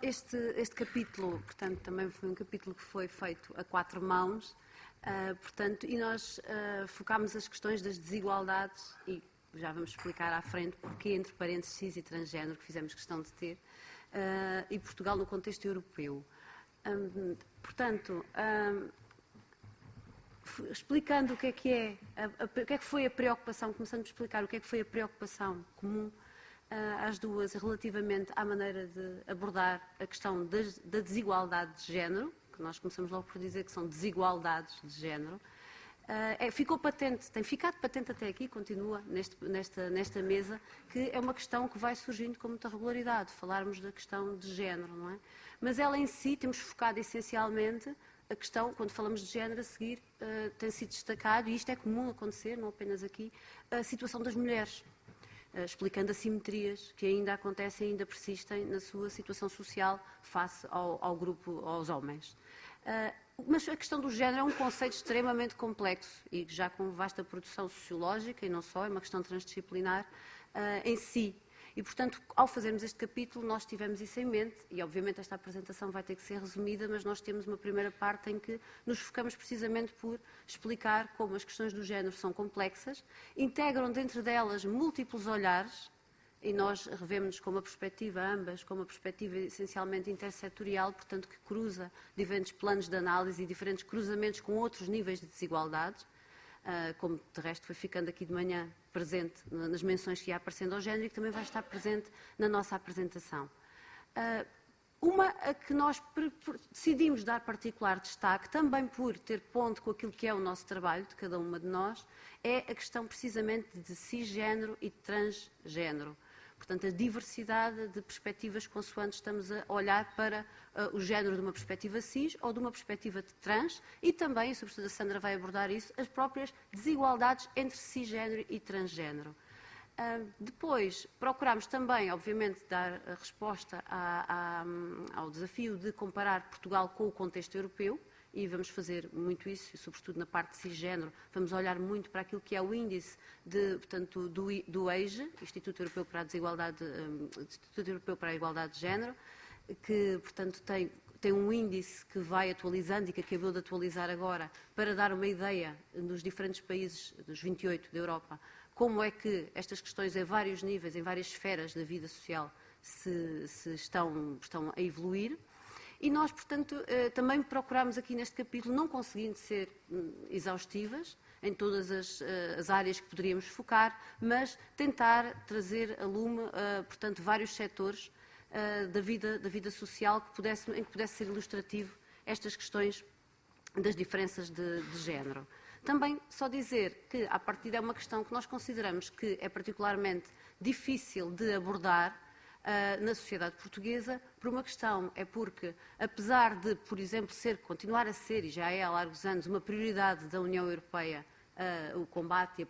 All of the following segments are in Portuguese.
Este capítulo, portanto, também foi um capítulo que foi feito a 4 mãos, portanto, e nós focámos as questões das desigualdades, e já vamos explicar à frente porque entre parênteses cis e transgénero, que fizemos questão de ter, e Portugal no contexto europeu. Portanto, explicando o que foi a preocupação, começando a explicar o que foi a preocupação comum às duas relativamente à maneira de abordar a questão da desigualdade de género, que nós começamos logo por dizer que são desigualdades de género. Ficou patente, tem ficado patente até aqui, continua nesta mesa, que é uma questão que vai surgindo com muita regularidade, falarmos da questão de género, não é? Mas ela em si, temos focado essencialmente a questão, quando falamos de género, a seguir tem sido destacado, e isto é comum acontecer, não apenas aqui, a situação das mulheres, explicando assimetrias que ainda acontecem, ainda persistem na sua situação social face ao grupo, aos homens. Mas a questão do género é um conceito extremamente complexo e já com vasta produção sociológica, e não só, é uma questão transdisciplinar em si. E, portanto, ao fazermos este capítulo, nós tivemos isso em mente, e obviamente esta apresentação vai ter que ser resumida, mas nós temos uma primeira parte em que nos focamos precisamente por explicar como as questões do género são complexas, integram dentro delas múltiplos olhares, e nós revemos-nos com uma perspectiva, ambas, com uma perspectiva essencialmente intersetorial, portanto, que cruza diferentes planos de análise e diferentes cruzamentos com outros níveis de desigualdades, como de resto foi ficando aqui de manhã presente nas menções que ia aparecendo ao género e que também vai estar presente na nossa apresentação. Uma a que nós decidimos dar particular destaque, também por ter ponto com aquilo que é o nosso trabalho, de cada uma de nós, é a questão precisamente de cisgénero e transgénero. Portanto, a diversidade de perspectivas consoante estamos a olhar para o género de uma perspectiva cis ou de uma perspectiva de trans e também, e sobretudo a Sandra vai abordar isso, as próprias desigualdades entre cisgénero e transgénero. Depois, procuramos também, obviamente, dar a resposta ao desafio de comparar Portugal com o contexto europeu, e vamos fazer muito isso, e sobretudo na parte de cisgénero, vamos olhar muito para aquilo que é o índice do EIGE, Instituto Europeu para a Igualdade de Género, que, portanto, tem um índice que vai atualizando e que acabou de atualizar agora, para dar uma ideia nos diferentes países, dos 28 da Europa, como é que estas questões em vários níveis, em várias esferas da vida social, se estão a evoluir. E nós, portanto, também procuramos aqui neste capítulo, não conseguindo ser exaustivas em todas as áreas que poderíamos focar, mas tentar trazer a lume, portanto, vários setores da vida social em que pudesse ser ilustrativo estas questões das diferenças de género. Também só dizer que, à partida, é uma questão que nós consideramos que é particularmente difícil de abordar na sociedade portuguesa, por uma questão, é porque, apesar de, por exemplo, continuar a ser, e já é há largos anos, uma prioridade da União Europeia, o combate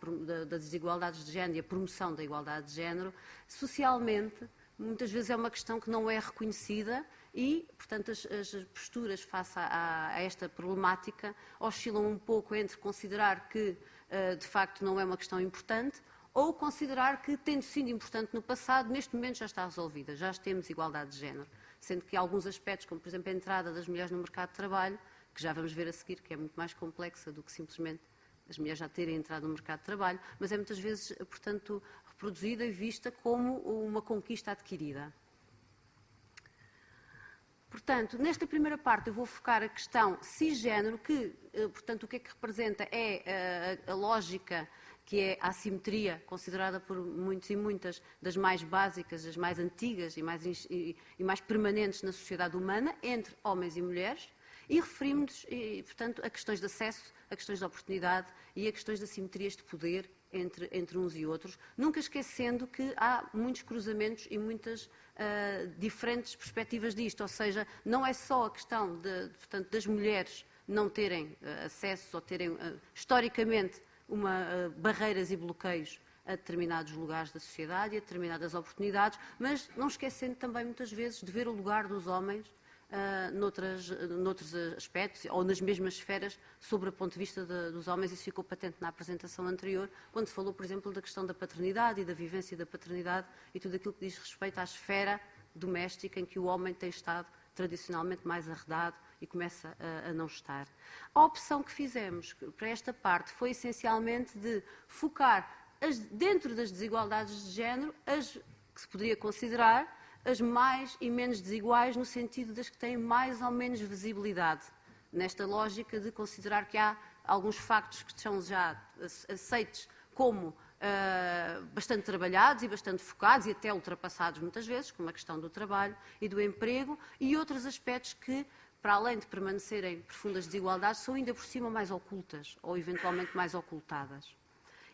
das desigualdades de género e a promoção da igualdade de género, socialmente, muitas vezes é uma questão que não é reconhecida e, portanto, as posturas face a esta problemática oscilam um pouco entre considerar que, de facto, não é uma questão importante, ou considerar que, tendo sido importante no passado, neste momento já está resolvida, já temos igualdade de género. Sendo que alguns aspectos, como por exemplo a entrada das mulheres no mercado de trabalho, que já vamos ver a seguir, que é muito mais complexa do que simplesmente as mulheres já terem entrado no mercado de trabalho, mas é muitas vezes, portanto, reproduzida e vista como uma conquista adquirida. Portanto, nesta primeira parte eu vou focar a questão cisgénero, que, portanto, o que é que representa é a lógica que é a assimetria, considerada por muitos e muitas das mais básicas, das mais antigas e mais permanentes na sociedade humana, entre homens e mulheres, e referimos-nos, portanto, a questões de acesso, a questões de oportunidade e a questões de assimetrias de poder entre uns e outros, nunca esquecendo que há muitos cruzamentos e muitas diferentes perspectivas disto, ou seja, não é só a questão portanto, das mulheres não terem acesso ou terem, historicamente, barreiras e bloqueios a determinados lugares da sociedade e a determinadas oportunidades, mas não esquecendo também, muitas vezes, de ver o lugar dos homens noutros aspectos ou nas mesmas esferas sobre o ponto de vista dos homens. Isso ficou patente na apresentação anterior, quando se falou, por exemplo, da questão da paternidade e da vivência da paternidade e tudo aquilo que diz respeito à esfera doméstica em que o homem tem estado tradicionalmente mais arredado e começa a não estar. A opção que fizemos para esta parte foi essencialmente de focar dentro das desigualdades de género as que se poderia considerar as mais e menos desiguais, no sentido das que têm mais ou menos visibilidade, nesta lógica de considerar que há alguns factos que são já aceitos como bastante trabalhados e bastante focados e até ultrapassados muitas vezes, como a questão do trabalho e do emprego, e outros aspectos que, para além de permanecerem profundas desigualdades, são ainda por cima mais ocultas ou eventualmente mais ocultadas.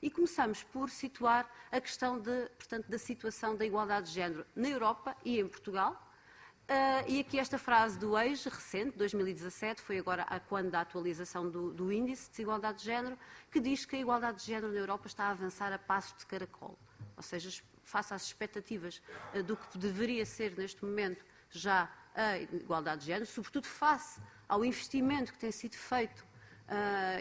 E começamos por situar a questão portanto, da situação da igualdade de género na Europa e em Portugal. E aqui esta frase do EIGE, recente, 2017, foi agora a quando da atualização do índice de desigualdade de género, que diz que a igualdade de género na Europa está a avançar a passo de caracol. Ou seja, face às expectativas do que deveria ser neste momento já a igualdade de género, sobretudo face ao investimento que tem sido feito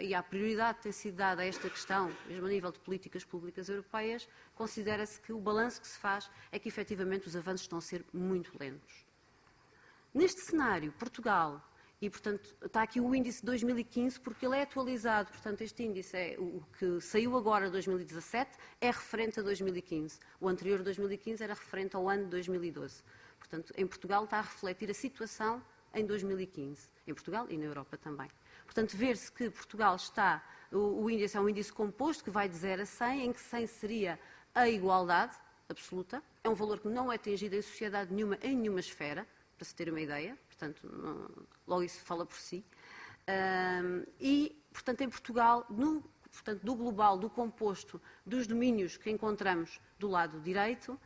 e à prioridade que tem sido dada a esta questão, mesmo a nível de políticas públicas europeias, considera-se que o balanço que se faz é que efetivamente os avanços estão a ser muito lentos. Neste cenário, Portugal, e portanto está aqui o índice 2015, porque ele é atualizado, portanto este índice é o que saiu agora 2017, é referente a 2015. O anterior 2015 era referente ao ano 2012. Portanto, em Portugal está a refletir a situação em 2015, em Portugal e na Europa também. Portanto, ver-se que Portugal está, o índice é um índice composto que vai de 0 a 100, em que 100 seria a igualdade absoluta, é um valor que não é atingido em sociedade nenhuma, em nenhuma esfera, para se ter uma ideia, portanto, logo isso fala por si. E, portanto, em Portugal, portanto, do global, do composto, dos domínios que encontramos do lado direito,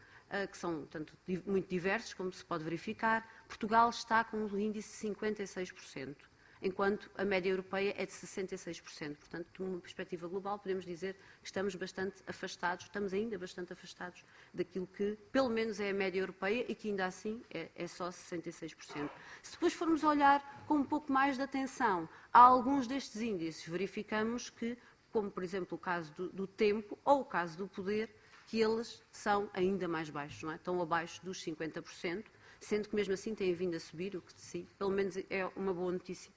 que são, portanto, muito diversos, como se pode verificar, Portugal está com um índice de 56%, enquanto a média europeia é de 66%. Portanto, de uma perspectiva global, podemos dizer que estamos bastante afastados, estamos ainda bastante afastados daquilo que, pelo menos, é a média europeia e que, ainda assim, é só 66%. Se depois formos olhar com um pouco mais de atenção a alguns destes índices, verificamos que, como, por exemplo, o caso do tempo ou o caso do poder, que eles são ainda mais baixos, não é? Estão abaixo dos 50%, sendo que, mesmo assim, têm vindo a subir, o que de si, pelo menos, é uma boa notícia.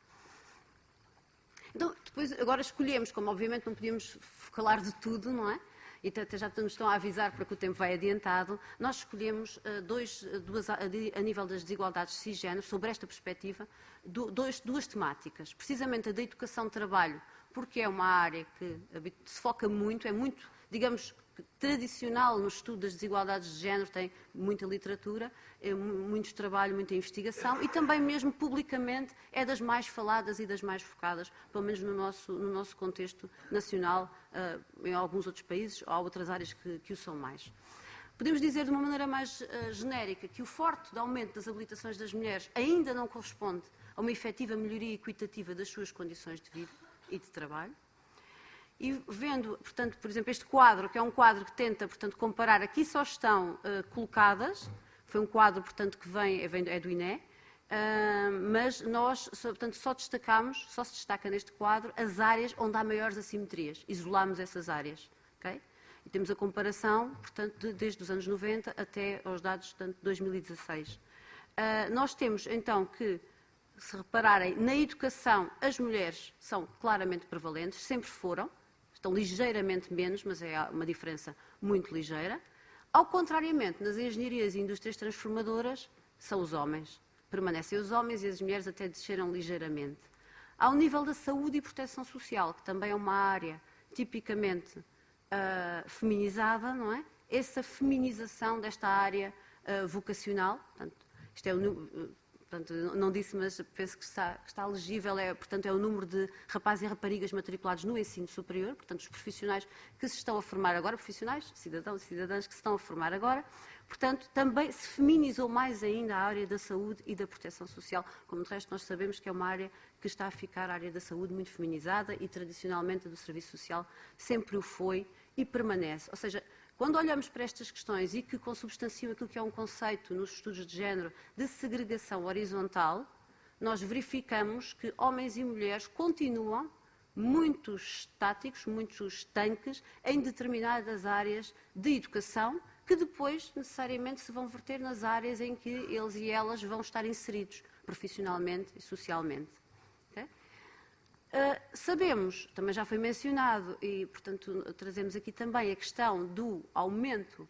Então, depois, agora escolhemos, como obviamente não podíamos falar de tudo, não é? E até já nos estão a avisar para que o tempo vai adiantado, nós escolhemos a nível das desigualdades cisgénero, sobre esta perspectiva, duas temáticas. Precisamente a da educação de trabalho, porque é uma área que se foca muito, é muito, digamos, tradicional no estudo das desigualdades de género, tem muita literatura, muito trabalho, muita investigação e também mesmo publicamente é das mais faladas e das mais focadas, pelo menos no nosso contexto nacional, em alguns outros países, ou há outras áreas que o são mais. Podemos dizer de uma maneira mais genérica que o forte aumento das habilitações das mulheres ainda não corresponde a uma efetiva melhoria equitativa das suas condições de vida e de trabalho. E vendo, portanto, por exemplo, este quadro, que é um quadro que tenta, portanto, comparar, aqui só estão colocadas, foi um quadro, portanto, que é do INE, mas nós, portanto, só se destaca neste quadro as áreas onde há maiores assimetrias, isolamos essas áreas, ok? E temos a comparação, portanto, desde os anos 90 até aos dados, portanto, de 2016. Nós temos, então, que, se repararem, na educação, as mulheres são claramente prevalentes, sempre foram, estão ligeiramente menos, mas é uma diferença muito ligeira. Ao contrariamente, nas engenharias e indústrias transformadoras, são os homens. Permanecem os homens e as mulheres até desceram ligeiramente. Ao nível da saúde e proteção social, que também é uma área tipicamente feminizada, não é? Essa feminização desta área vocacional, portanto, isto é portanto, não disse, mas penso que está legível, portanto, é o número de rapazes e raparigas matriculados no ensino superior, portanto, os profissionais que se estão a formar agora, profissionais, cidadãos e cidadãs que se estão a formar agora, portanto, também se feminizou mais ainda a área da saúde e da proteção social, como de resto nós sabemos que é uma área que está a ficar, a área da saúde, muito feminizada e tradicionalmente a do serviço social sempre o foi e permanece. Ou seja, quando olhamos para estas questões e que consubstanciam aquilo que é um conceito nos estudos de género de segregação horizontal, nós verificamos que homens e mulheres continuam muito estáticos, muito estanques em determinadas áreas de educação que depois, necessariamente, se vão verter nas áreas em que eles e elas vão estar inseridos profissionalmente e socialmente. Okay? Sabemos, também já foi mencionado, e, portanto, trazemos aqui também a questão do aumento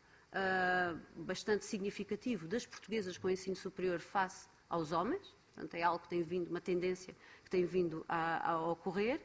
bastante significativo das portuguesas com ensino superior face aos homens. Portanto, é algo que tem vindo, uma tendência que tem vindo a ocorrer.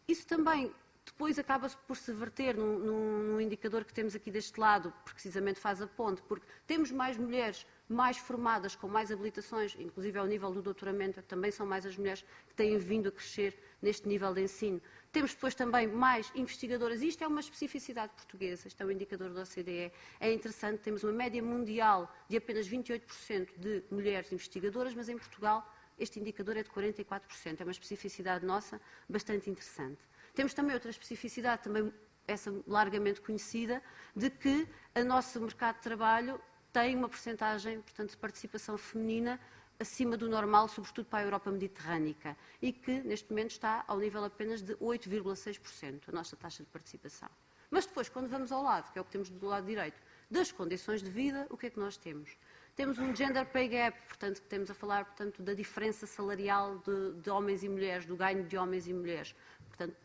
Isso também depois acaba por se verter num indicador que temos aqui deste lado, precisamente faz a ponte, porque temos mais mulheres mais formadas, com mais habilitações, inclusive ao nível do doutoramento, também são mais as mulheres que têm vindo a crescer neste nível de ensino. Temos depois também mais investigadoras, isto é uma especificidade portuguesa, isto é um indicador da OCDE, é interessante, temos uma média mundial de apenas 28% de mulheres investigadoras, mas em Portugal este indicador é de 44%, é uma especificidade nossa bastante interessante. Temos também outra especificidade, também essa largamente conhecida, de que o nosso mercado de trabalho tem uma percentagem, portanto, de participação feminina acima do normal, sobretudo para a Europa mediterrânica, e que neste momento está ao nível apenas de 8,6%, a nossa taxa de participação. Mas depois, quando vamos ao lado, que é o que temos do lado direito, das condições de vida, o que é que nós temos? Temos um gender pay gap, portanto, que temos a falar, portanto, da diferença salarial de homens e mulheres, do ganho de homens e mulheres. Portanto,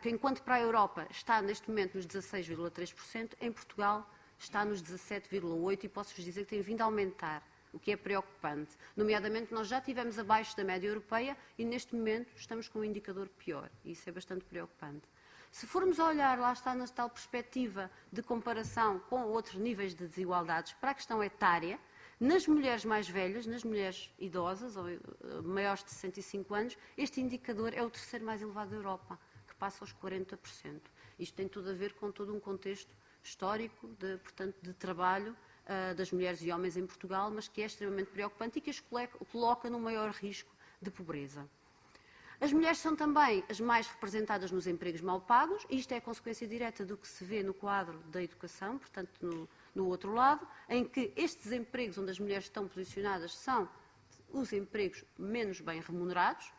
enquanto para a Europa está neste momento nos 16,3%, em Portugal está nos 17,8% e posso-vos dizer que tem vindo a aumentar, o que é preocupante. Nomeadamente, nós já estivemos abaixo da média europeia e neste momento estamos com um indicador pior e isso é bastante preocupante. Se formos a olhar, lá está na tal perspectiva de comparação com outros níveis de desigualdades para a questão etária, nas mulheres mais velhas, nas mulheres idosas ou maiores de 65 anos, este indicador é o terceiro mais elevado da Europa, que passa aos 40%. Isto tem tudo a ver com todo um contexto histórico, portanto, de trabalho das mulheres e homens em Portugal, mas que é extremamente preocupante e que as coloca num maior risco de pobreza. As mulheres são também as mais representadas nos empregos mal pagos, e isto é a consequência direta do que se vê no quadro da educação, portanto, no outro lado, em que estes empregos onde as mulheres estão posicionadas são os empregos menos bem remunerados,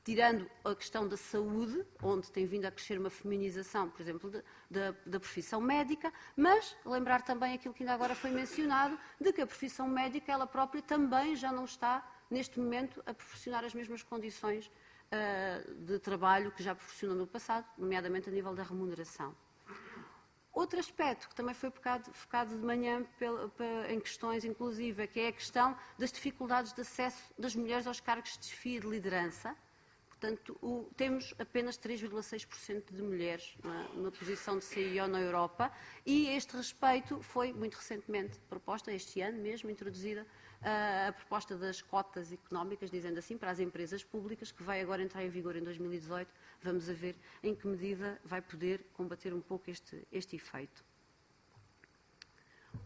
tirando a questão da saúde, onde tem vindo a crescer uma feminização, por exemplo, da profissão médica, mas lembrar também aquilo que ainda agora foi mencionado, de que a profissão médica, ela própria, também já não está, neste momento, a proporcionar as mesmas condições de trabalho que já proporcionou no passado, nomeadamente a nível da remuneração. Outro aspecto que também foi focado de manhã em questões, inclusive, que é a questão das dificuldades de acesso das mulheres aos cargos de chefia e de liderança. Portanto, temos apenas 3,6% de mulheres na posição de CEO na Europa e a este respeito foi muito recentemente proposta, este ano mesmo, introduzida a proposta das cotas económicas, dizendo assim, para as empresas públicas, que vai agora entrar em vigor em 2018. Vamos a ver em que medida vai poder combater um pouco este efeito.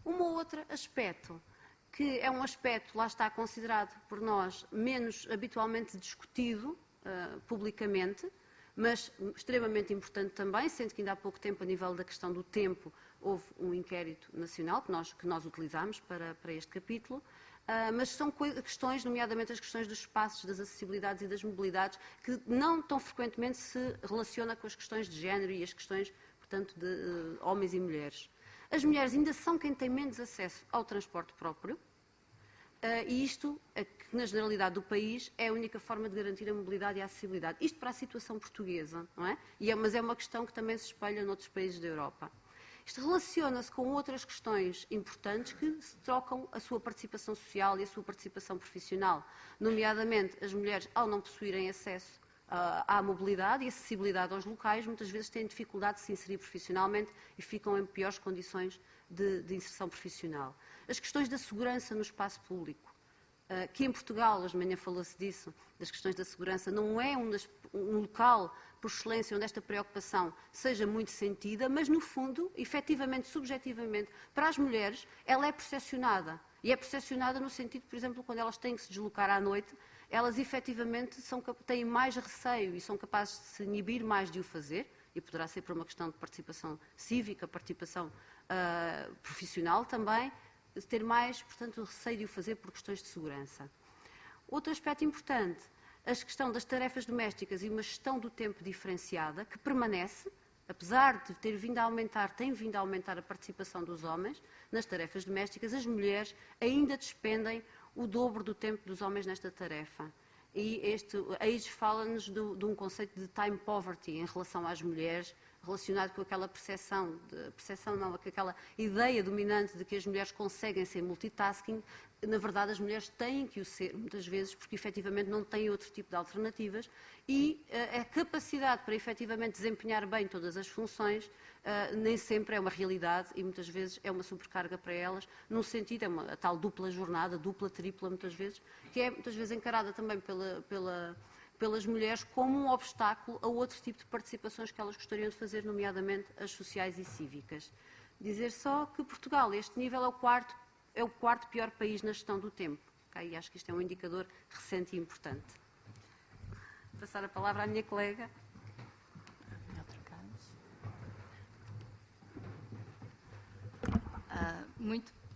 Um outro aspecto, que é um aspecto, lá está, considerado por nós menos habitualmente discutido publicamente, mas extremamente importante também, sendo que ainda há pouco tempo, a nível da questão do tempo, houve um inquérito nacional que nós utilizámos para este capítulo, mas são questões, nomeadamente as questões dos espaços, das acessibilidades e das mobilidades, que não tão frequentemente se relaciona com as questões de género e as questões, portanto, de homens e mulheres. As mulheres ainda são quem tem menos acesso ao transporte próprio, e isto, que na generalidade do país, é a única forma de garantir a mobilidade e a acessibilidade. Isto para a situação portuguesa, não é? Mas é uma questão que também se espelha noutros países da Europa. Isto relaciona-se com outras questões importantes que se trocam a sua participação social e a sua participação profissional, nomeadamente as mulheres, ao não possuírem acesso à mobilidade e acessibilidade aos locais, muitas vezes têm dificuldade de se inserir profissionalmente e ficam em piores condições de inserção profissional. As questões da segurança no espaço público, que em Portugal, hoje de manhã falou-se disso, das questões da segurança, não é um local por excelência onde esta preocupação seja muito sentida, mas no fundo, efetivamente, subjetivamente, para as mulheres, ela é percepcionada. E é percepcionada no sentido, por exemplo, quando elas têm que se deslocar à noite, elas efetivamente têm mais receio e são capazes de se inibir mais de o fazer, e poderá ser por uma questão de participação cívica, participação profissional também, ter mais, portanto, receio de o fazer por questões de segurança. Outro aspecto importante, a questão das tarefas domésticas e uma gestão do tempo diferenciada, que permanece, apesar de ter vindo a aumentar, tem vindo a aumentar a participação dos homens nas tarefas domésticas, as mulheres ainda despendem o dobro do tempo dos homens nesta tarefa. E a IGES fala-nos de um conceito de time poverty em relação às mulheres, relacionado com aquela aquela ideia dominante de que as mulheres conseguem ser multitasking. Na verdade, as mulheres têm que o ser, muitas vezes, porque efetivamente não têm outro tipo de alternativas, e a capacidade para efetivamente desempenhar bem todas as funções nem sempre é uma realidade e muitas vezes é uma sobrecarga para elas, num sentido, a tal dupla jornada, dupla, tripla, muitas vezes, que é muitas vezes encarada também pelas mulheres como um obstáculo a outro tipo de participações que elas gostariam de fazer, nomeadamente as sociais e cívicas. Dizer só que Portugal, a este nível, é o quarto pior país na gestão do tempo. Okay? E acho que isto é um indicador recente e importante. Vou passar a palavra à minha colega.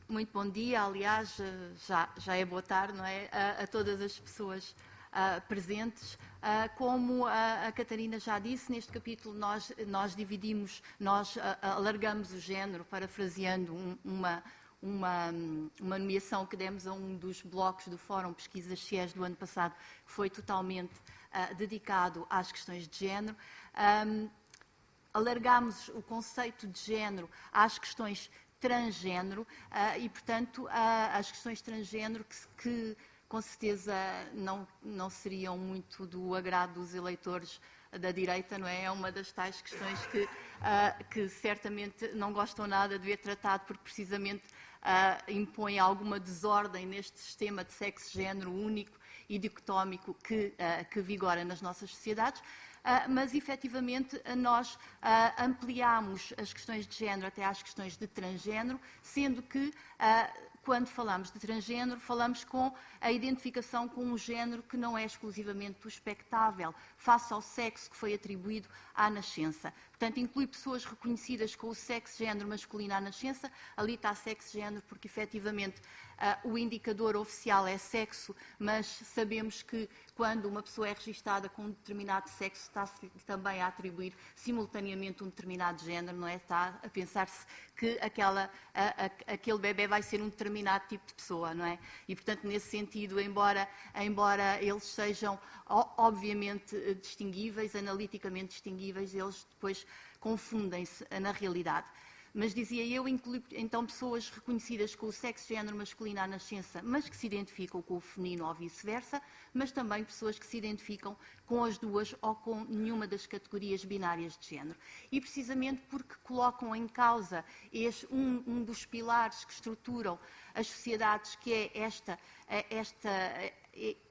Muito bom dia, aliás, já é boa tarde, não é? A todas as pessoas presentes. Como a Catarina já disse, neste capítulo nós dividimos, alargamos o género, parafraseando uma nomeação que demos a um dos blocos do Fórum Pesquisas CIES do ano passado, que foi totalmente dedicado às questões de género. Alargámos o conceito de género às questões transgénero e, portanto, as questões transgénero que com certeza não seriam muito do agrado dos eleitores da direita, não é? É uma das tais questões que certamente não gostam nada de ver tratado, porque precisamente impõe alguma desordem neste sistema de sexo-género único e dicotómico que vigora nas nossas sociedades. Mas, efetivamente, nós ampliamos as questões de género até às questões de transgénero, sendo que, quando falamos de transgénero, falamos com a identificação com um género que não é exclusivamente o expectável, face ao sexo que foi atribuído à nascença. Portanto, inclui pessoas reconhecidas com o sexo-género masculino à nascença. Ali está sexo-género porque, efetivamente, o indicador oficial é sexo, mas sabemos que quando uma pessoa é registada com um determinado sexo, está-se também a atribuir simultaneamente um determinado género, não é? Está a pensar-se que aquele bebê vai ser um determinado tipo de pessoa, não é? E, portanto, nesse sentido, embora eles sejam obviamente distinguíveis, analiticamente distinguíveis, eles depois confundem-se na realidade. Mas, dizia eu, inclui então pessoas reconhecidas com o sexo-género masculino à nascença, mas que se identificam com o feminino ou vice-versa, mas também pessoas que se identificam com as duas ou com nenhuma das categorias binárias de género. E precisamente porque colocam em causa um dos pilares que estruturam as sociedades, que é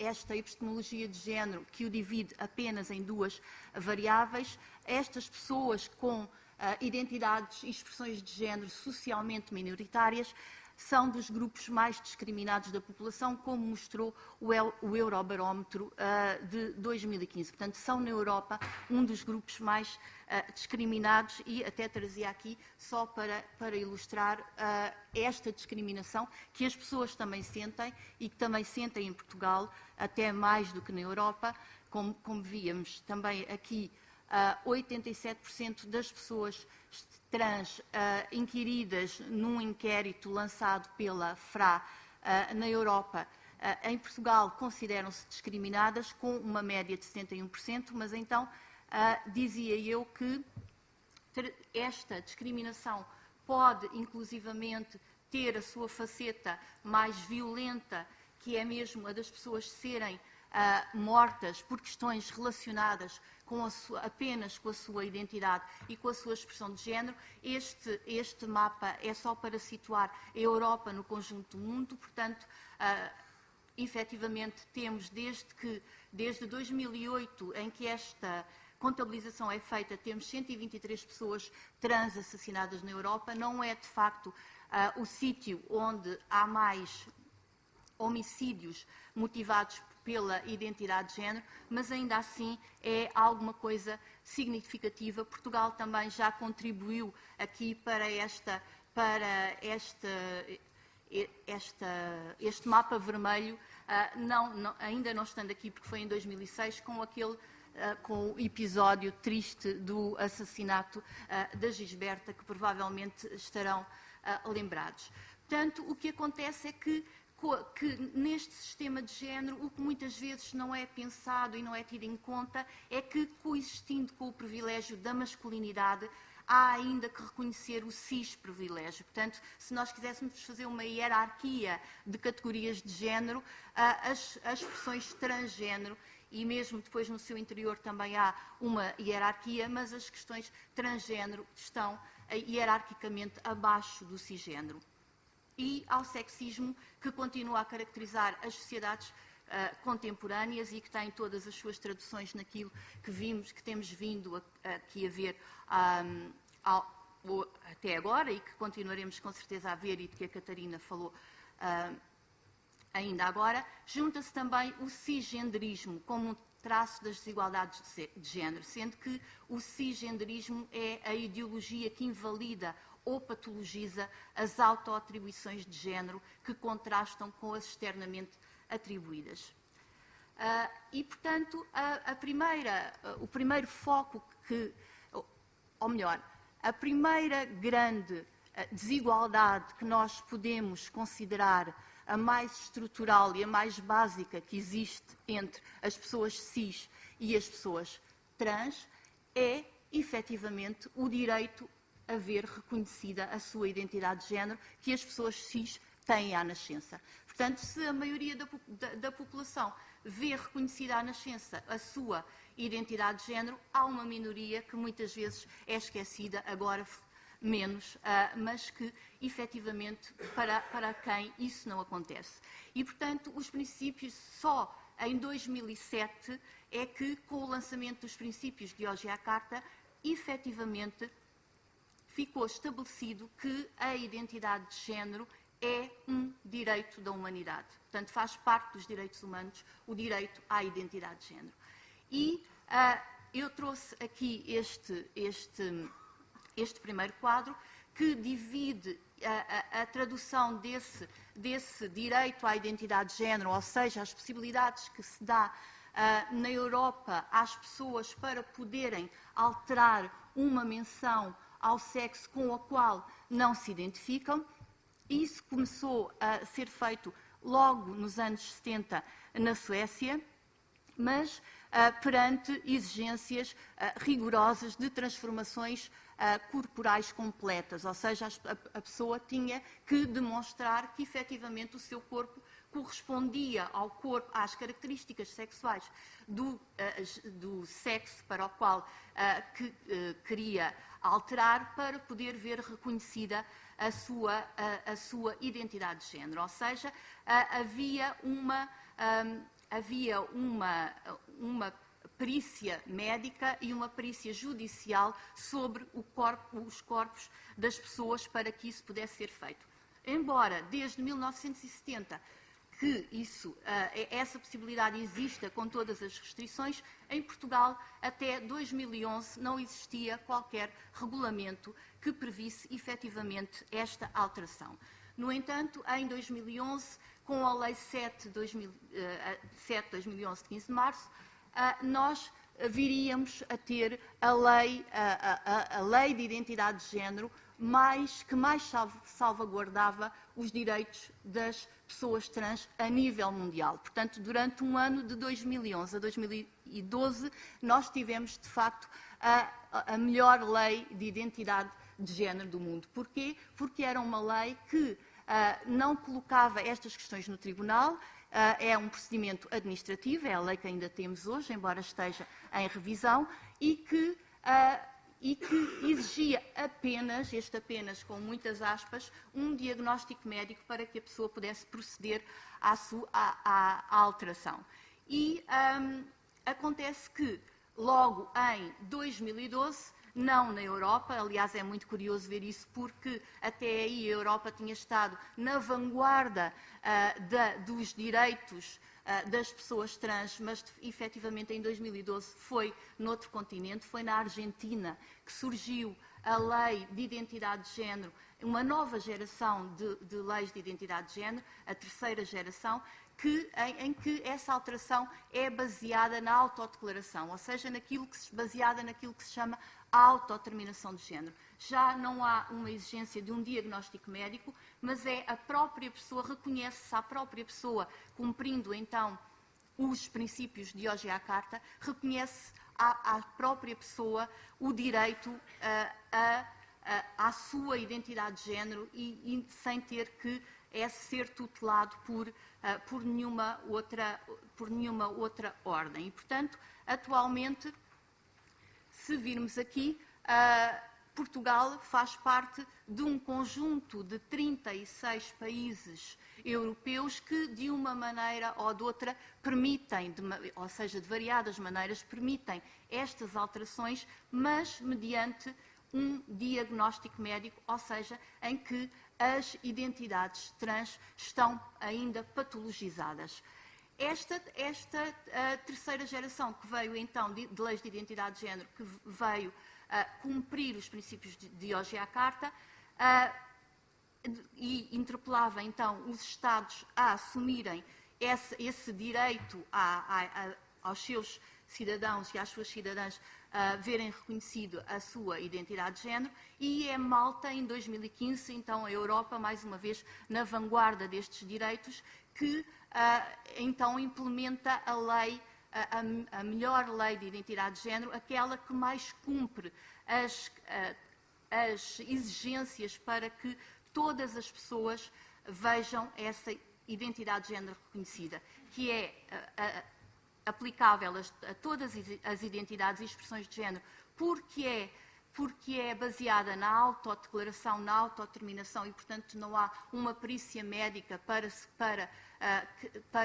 esta epistemologia de género, que o divide apenas em duas variáveis, estas pessoas com identidades e expressões de género socialmente minoritárias são dos grupos mais discriminados da população, como mostrou o Eurobarómetro de 2015. Portanto, são na Europa um dos grupos mais discriminados e até trazia aqui só para ilustrar esta discriminação que as pessoas também sentem e que também sentem em Portugal, até mais do que na Europa, como víamos também aqui. 87% das pessoas trans inquiridas num inquérito lançado pela FRA na Europa, em Portugal, consideram-se discriminadas, com uma média de 71%, mas então dizia eu que esta discriminação pode, inclusivamente, ter a sua faceta mais violenta, que é mesmo a das pessoas serem mortas por questões relacionadas apenas com a sua identidade e com a sua expressão de género. Este mapa é só para situar a Europa no conjunto do mundo, portanto, efetivamente temos desde 2008, em que esta contabilização é feita, temos 123 pessoas trans assassinadas na Europa. Não é, de facto, o sítio onde há mais homicídios motivados pela identidade de género, mas ainda assim é alguma coisa significativa. Portugal também já contribuiu aqui para este mapa vermelho, ainda não estando aqui porque foi em 2006, com aquele com o episódio triste do assassinato da Gisberta, que provavelmente estarão lembrados. Portanto, o que acontece é que neste sistema de género, o que muitas vezes não é pensado e não é tido em conta é que, coexistindo com o privilégio da masculinidade, há ainda que reconhecer o cis-privilégio. Portanto, se nós quiséssemos fazer uma hierarquia de categorias de género, as expressões transgénero, e mesmo depois no seu interior também há uma hierarquia, mas as questões transgénero estão hierarquicamente abaixo do cisgénero. E ao sexismo, que continua a caracterizar as sociedades contemporâneas e que tem todas as suas traduções naquilo que temos vindo aqui a ver até agora e que continuaremos com certeza a ver e de que a Catarina falou ainda agora. Junta-se também o cisgenderismo como um traço das desigualdades de género, sendo que o cisgenderismo é a ideologia que invalida ou patologiza as autoatribuições de género que contrastam com as externamente atribuídas. E, portanto, o primeiro foco ou melhor, a primeira grande desigualdade que nós podemos considerar a mais estrutural e a mais básica que existe entre as pessoas cis e as pessoas trans é, efetivamente, o direito a ver reconhecida a sua identidade de género que as pessoas cis têm à nascença. Portanto, se a maioria da população vê reconhecida à nascença a sua identidade de género, há uma minoria que muitas vezes é esquecida, agora menos, mas que, efetivamente, para quem isso não acontece. E, portanto, os princípios só em 2007 é que, com o lançamento dos princípios de Yogyakarta, efetivamente ficou estabelecido que a identidade de género é um direito da humanidade. Portanto, faz parte dos direitos humanos o direito à identidade de género. E eu trouxe aqui este primeiro quadro que divide a tradução desse direito à identidade de género, ou seja, as possibilidades que se dá na Europa às pessoas para poderem alterar uma menção ao sexo com o qual não se identificam. Isso começou a ser feito logo nos anos 70 na Suécia, mas perante exigências rigorosas de transformações corporais completas, ou seja, a pessoa tinha que demonstrar que efetivamente o seu corpo correspondia ao corpo, às características sexuais do sexo para o qual queria alterar, para poder ver reconhecida a sua identidade de género. Ou seja, havia uma perícia médica e uma perícia judicial sobre os corpos das pessoas para que isso pudesse ser feito. Embora, desde 1970, que essa possibilidade exista com todas as restrições, em Portugal, até 2011, não existia qualquer regulamento que previsse efetivamente esta alteração. No entanto, em 2011, com a Lei 7/2011, de 15 de março, nós viríamos a ter a lei de identidade de género que mais salvaguardava os direitos das pessoas trans a nível mundial. Portanto, durante um ano de 2011 a 2012, nós tivemos, de facto, a melhor lei de identidade de género do mundo. Porquê? Porque era uma lei que não colocava estas questões no tribunal. É um procedimento administrativo, é a lei que ainda temos hoje, embora esteja em revisão, e que exigia apenas com muitas aspas, um diagnóstico médico para que a pessoa pudesse proceder à alteração. E acontece que, logo em 2012, não na Europa, aliás é muito curioso ver isso porque até aí a Europa tinha estado na vanguarda dos direitos das pessoas trans, mas efetivamente em 2012 foi noutro continente, foi na Argentina que surgiu a lei de identidade de género, uma nova geração de leis de identidade de género, a terceira geração, em que essa alteração é baseada na autodeclaração, ou seja, baseada naquilo que se chama a autodeterminação de género. Já não há uma exigência de um diagnóstico médico, mas é a própria pessoa, reconhece-se à própria pessoa, cumprindo então os princípios de Hoje Carta, reconhece à própria pessoa o direito à sua identidade de género e sem ter que ser tutelado por nenhuma outra ordem. E, portanto, atualmente, se virmos aqui, Portugal faz parte de um conjunto de 36 países europeus que, de uma maneira ou de outra, permitem, ou seja, de variadas maneiras, permitem estas alterações, mas mediante um diagnóstico médico, ou seja, em que as identidades trans estão ainda patologizadas. Esta terceira geração que veio então de leis de identidade de género, que veio cumprir os princípios de Hoje Carta e interpelava então os Estados a assumirem esse direito aos seus cidadãos e às suas cidadãs verem reconhecido a sua identidade de género, e é Malta, em 2015, então a Europa, mais uma vez, na vanguarda destes direitos, que então implementa a lei, a melhor lei de identidade de género, aquela que mais cumpre as exigências para que todas as pessoas vejam essa identidade de género reconhecida, que é aplicável a todas as identidades e expressões de género, porque é baseada na autodeclaração, na autodeterminação, e, portanto, não há uma perícia médica para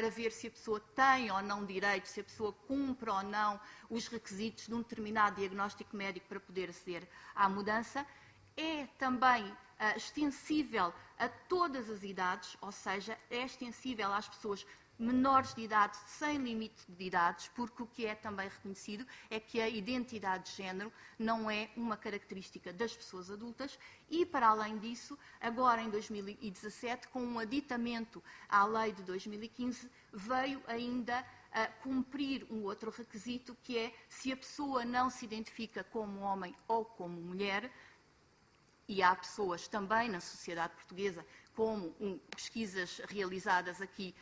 ver se a pessoa tem ou não direito, se a pessoa cumpre ou não os requisitos de um determinado diagnóstico médico para poder aceder à mudança. É também extensível a todas as idades, ou seja, é extensível às pessoas menores de idade, sem limite de idades, porque o que é também reconhecido é que a identidade de género não é uma característica das pessoas adultas e, para além disso, agora em 2017, com um aditamento à lei de 2015, veio ainda a cumprir um outro requisito, que é se a pessoa não se identifica como homem ou como mulher, e há pessoas também na sociedade portuguesa, como pesquisas realizadas aqui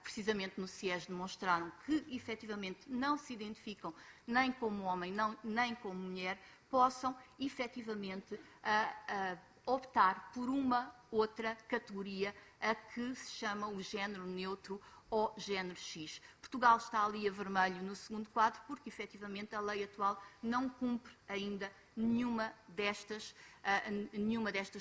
precisamente no CIES demonstraram que efetivamente não se identificam nem como homem nem como mulher, possam efetivamente optar por uma outra categoria, a que se chama o género neutro ou género X. Portugal está ali a vermelho no segundo quadro porque efetivamente a lei atual não cumpre ainda nenhuma destas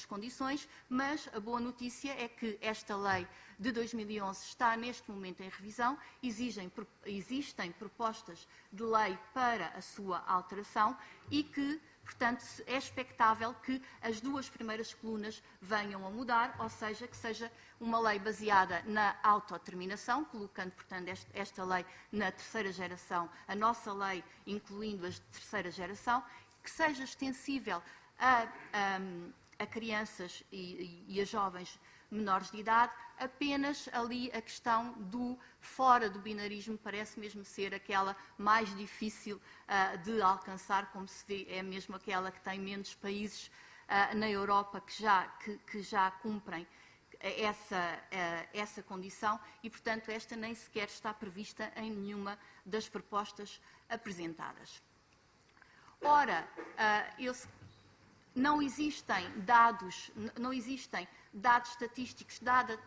condições, mas a boa notícia é que esta lei de 2011 está neste momento em revisão, existem propostas de lei para a sua alteração e que, portanto, é expectável que as duas primeiras colunas venham a mudar, ou seja, que seja uma lei baseada na autodeterminação, colocando, portanto, esta lei na terceira geração, a nossa lei incluindo as de terceira geração, que seja extensível a crianças e a jovens menores de idade. Apenas ali a questão do fora do binarismo parece mesmo ser aquela mais difícil de alcançar, como se vê, é mesmo aquela que tem menos países na Europa que já cumprem essa condição e, portanto, esta nem sequer está prevista em nenhuma das propostas apresentadas. Ora, não existem dados estatísticos, dado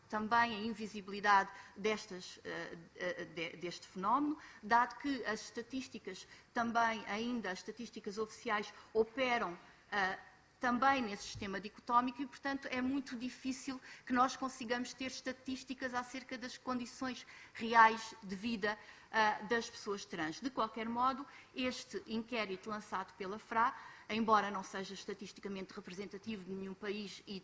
também a invisibilidade deste fenómeno, dado que as estatísticas também, ainda as estatísticas oficiais, operam também nesse sistema dicotómico e, portanto, é muito difícil que nós consigamos ter estatísticas acerca das condições reais de vida das pessoas trans. De qualquer modo, este inquérito lançado pela FRA, embora não seja estatisticamente representativo de nenhum país e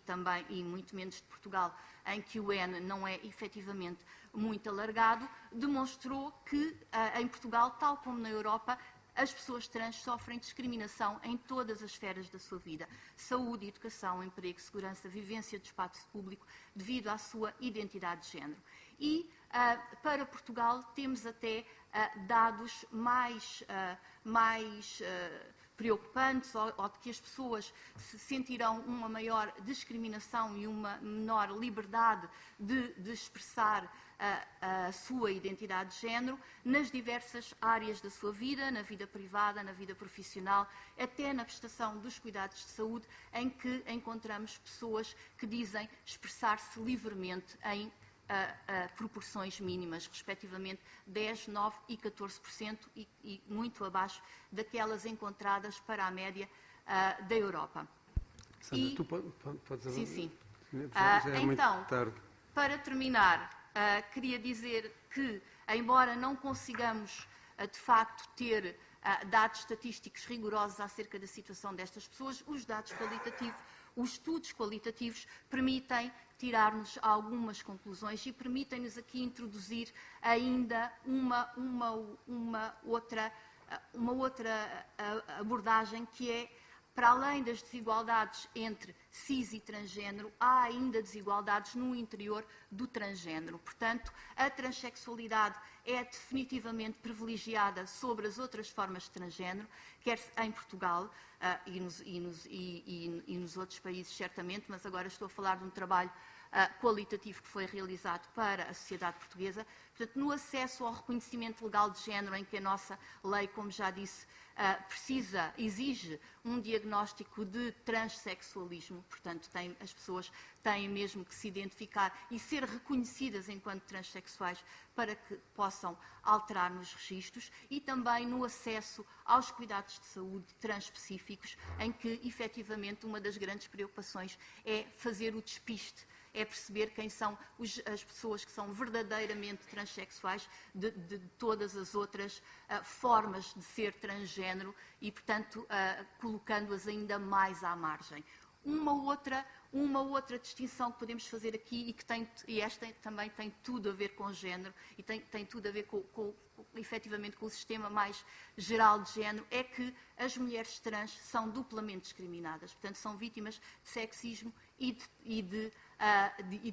muito menos de Portugal, em que o N não é efetivamente muito alargado, demonstrou que em Portugal, tal como na Europa, as pessoas trans sofrem discriminação em todas as esferas da sua vida. Saúde, educação, emprego, segurança, vivência do espaço público, devido à sua identidade de género. E para Portugal temos até dados mais preocupantes, ou de que as pessoas se sentirão uma maior discriminação e uma menor liberdade de expressar a sua identidade de género nas diversas áreas da sua vida, na vida privada, na vida profissional, até na prestação dos cuidados de saúde, em que encontramos pessoas que dizem expressar-se livremente em proporções mínimas, respectivamente 10%, 9% e 14%, e muito abaixo daquelas encontradas para a média da Europa. Sandra, tu podes avançar? Sim. Já é muito então, tarde. para terminar, queria dizer que, embora não consigamos, de facto, ter dados estatísticos rigorosos acerca da situação destas pessoas, os dados qualitativos, os estudos qualitativos permitem tirar-nos algumas conclusões e permitem-nos aqui introduzir ainda uma outra abordagem, que é, para além das desigualdades entre cis e transgênero, há ainda desigualdades no interior do transgênero. Portanto, a transexualidade é definitivamente privilegiada sobre as outras formas de transgênero, quer em Portugal e nos outros países, certamente, mas agora estou a falar de um trabalho qualitativo que foi realizado para a sociedade portuguesa. Portanto, no acesso ao reconhecimento legal de género, em que a nossa lei, como já disse, exige um diagnóstico de transexualismo, portanto, as pessoas têm mesmo que se identificar e ser reconhecidas enquanto transexuais para que possam alterar nos registros, e também no acesso aos cuidados de saúde transespecíficos, em que, efetivamente, uma das grandes preocupações é fazer o despiste, é perceber quem são as pessoas que são verdadeiramente transexuais de todas as outras formas de ser transgênero e, portanto, colocando-as ainda mais à margem. Uma outra distinção que podemos fazer aqui, e esta também tem tudo a ver com género e tem tudo a ver efetivamente com o sistema mais geral de género, é que as mulheres trans são duplamente discriminadas. Portanto, são vítimas de sexismo e de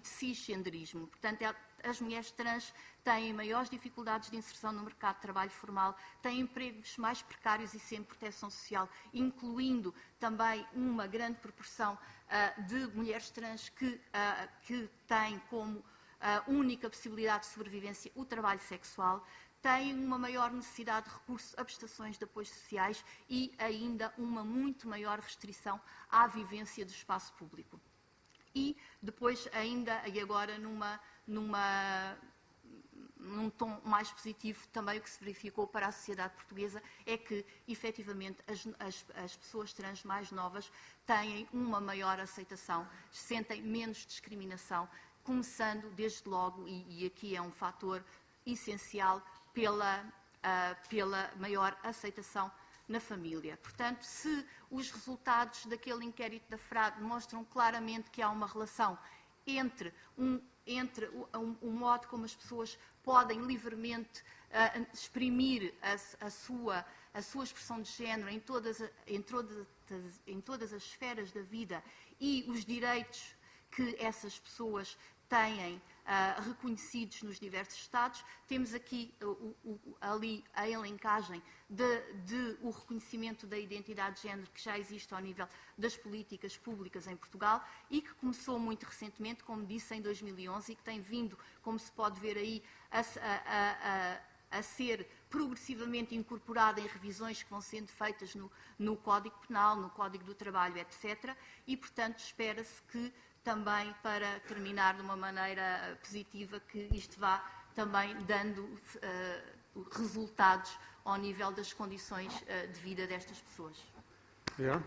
cisgenderismo. Portanto, as mulheres trans têm maiores dificuldades de inserção no mercado de trabalho formal, têm empregos mais precários e sem proteção social, incluindo também uma grande proporção de mulheres trans que têm como única possibilidade de sobrevivência o trabalho sexual, têm uma maior necessidade de recurso a prestações de apoios sociais e ainda uma muito maior restrição à vivência do espaço público. E depois ainda, e agora num tom mais positivo, também o que se verificou para a sociedade portuguesa é que, efetivamente, as pessoas trans mais novas têm uma maior aceitação, sentem menos discriminação, começando desde logo, e aqui é um fator essencial, pela maior aceitação na família. Portanto, se os resultados daquele inquérito da FRAD demonstram claramente que há uma relação entre o modo como as pessoas podem livremente exprimir a sua expressão de género em todas as esferas da vida e os direitos que essas pessoas têm reconhecidos nos diversos Estados, temos aqui ali a elencagem o reconhecimento da identidade de género que já existe ao nível das políticas públicas em Portugal e que começou muito recentemente, como disse, em 2011, e que tem vindo, como se pode ver aí, a ser progressivamente incorporada em revisões que vão sendo feitas no Código Penal, no Código do Trabalho, etc. E, portanto, espera-se que também, para terminar de uma maneira positiva, que isto vá também dando resultados ao nível das condições de vida destas pessoas. Yeah.